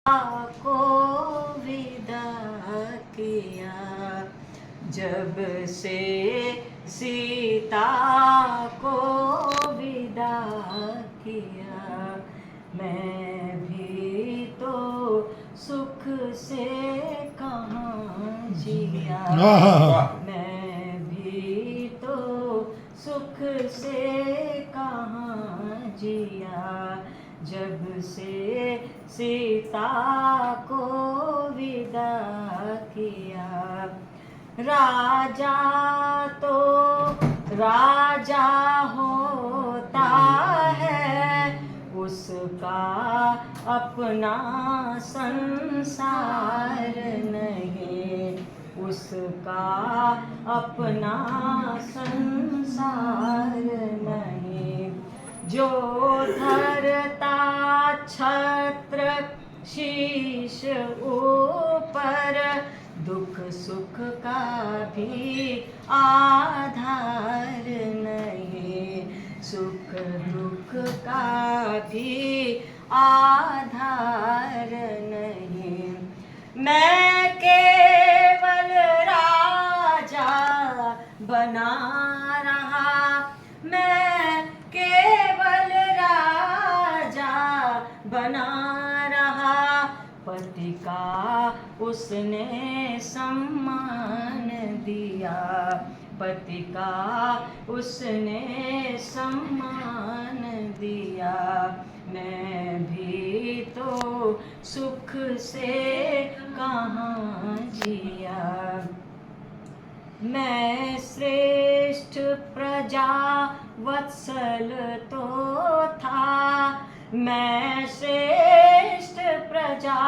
को विदा किया, जब से सीता को विदा किया, मैं भी तो सुख से कहाँ जिया, मैं भी तो सुख से कहाँ जिया, जब से सीता को विदा किया। राजा तो राजा होता है, उसका अपना संसार नहीं, उसका अपना संसार नहीं। जो धरता छत्र शीश ऊपर, दुख सुख का भी आधार नहीं, सुख दुख का भी आधार नहीं। मैं केवल राजा बना रहा, मैं केवल राजा बना रहा, पति का उसने सम्मान दिया, पति का उसने सम्मान दिया, मैं भी तो सुख से कहाँ जिया। मैं श्रेष्ठ प्रजा वत्सल तो था, मैं श्रेष्ठ प्रजा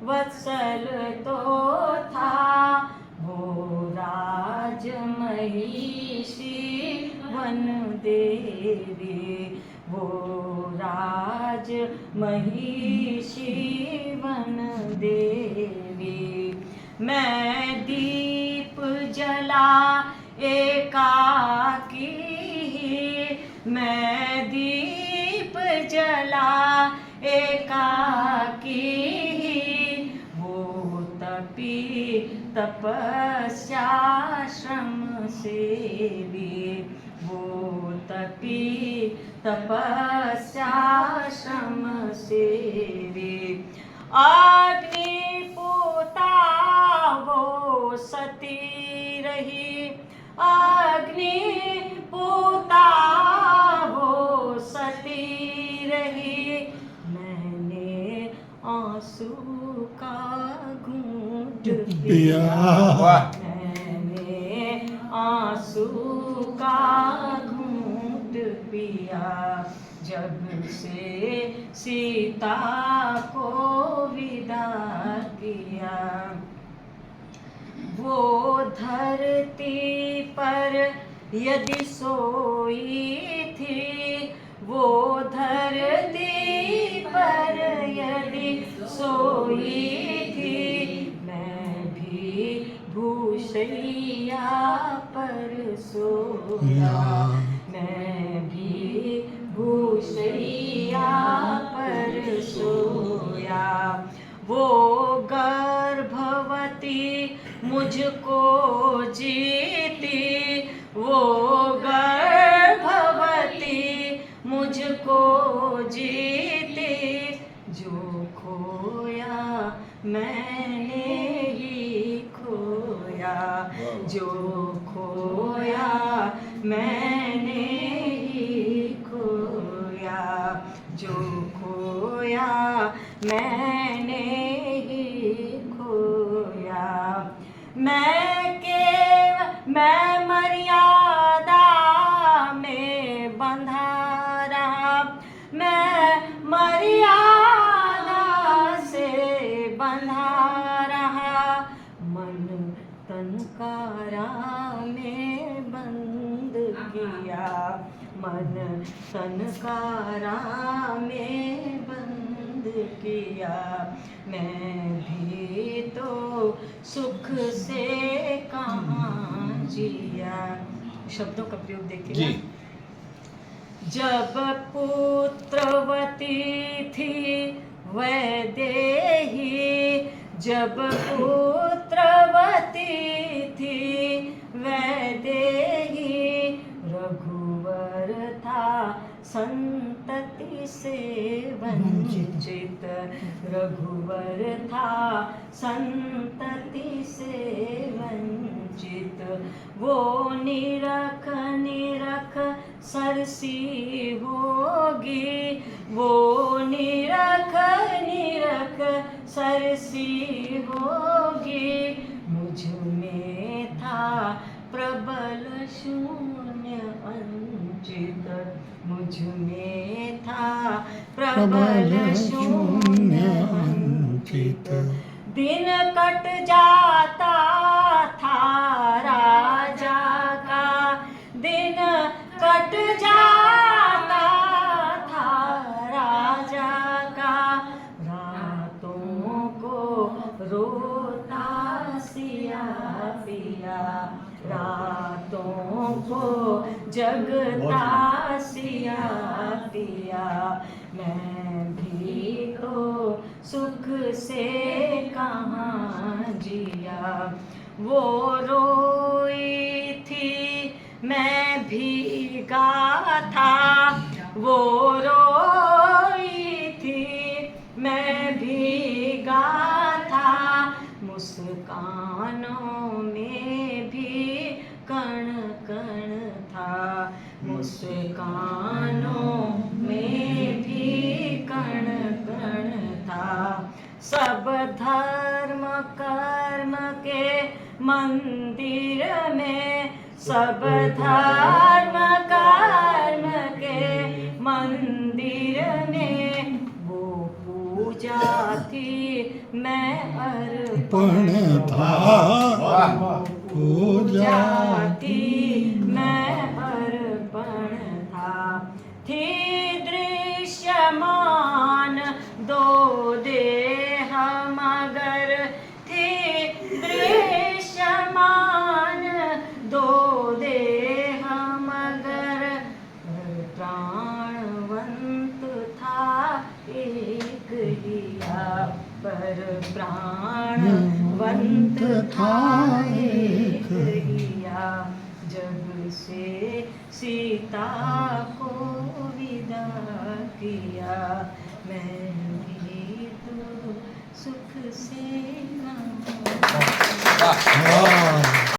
वत्सल तो था, वो राज महिषी वन देवी, वो राज महिषी वन देवी। मैं दीप जला एकाकी, मैं दीप जला एकाकी, वो तपी तपस्या श्रम सेवी, वो तपी तपस्या श्रम सेवी। अग्नि पूता वो सती रही, अग्नि पूता वो सती रही, मैंने आंसू का घूंट पिया, मैंने आंसू का घूंट पिया, जब से सीता को विदा किया। वो धरती पर यदि सोई थी, वो धरती पर यदि सोई थी, मैं भी भूसैया पर सोया, मैं भी भूसैया पर सोया। वो गर्भवती मुझको जीती, वो गर्भवती मुझको जीती, जो खोया मैंने ही खोया, जो खोया मैंने ही खोया, जो खोया मैंने ही खोया। मैं मर्यादा में बंधा रहा, मैं मर्यादा से बंधा रहा, मन तन कारा में बंद किया, मन तन कारा में बंद किया, मैं भी तो सुख से कहाँ जिया। शब्दों का प्रयोग देखिए ना। जब पुत्रवती थी वैदेही जब पुत्रवती थी वैदेही, रघुवर था संतति से वंचित, रघुवर था संतति से वंचित। वो निरख निरख सरसी होगी, वो निरख निरख सरसी होगी, मुझ में था प्रबल शून्य वंचित, मुझ में था प्रबल शून्य वंचित। दिन कट जाता था राजा का, दिन कट जाता था राजा का, रातों को रोता सिया पिया, रातों को जगता सिया पिया। मैं भी तो सुख से कहाँ जिया, वो रोई थी मैं भीगा था, वो रोई थी मैं भीगा था, मुस्कानों में भी कण कण था, मुस्कानों में भी कण कण था। सब धर्म कर्म के मंदिर में, सब धर्म कर्म के मंदिर में, वो पूजा थी मैं अर्पण था, पूजा थी मैं अर्पण था। थी दृश्यमान दो देह मगर, थी दृश्यमान दो देह मगर, प्राणवंत था एक हिया, पर प्राणवंत था एक हिया। जग से सीता को विदा किया, मैं भी तो सुख से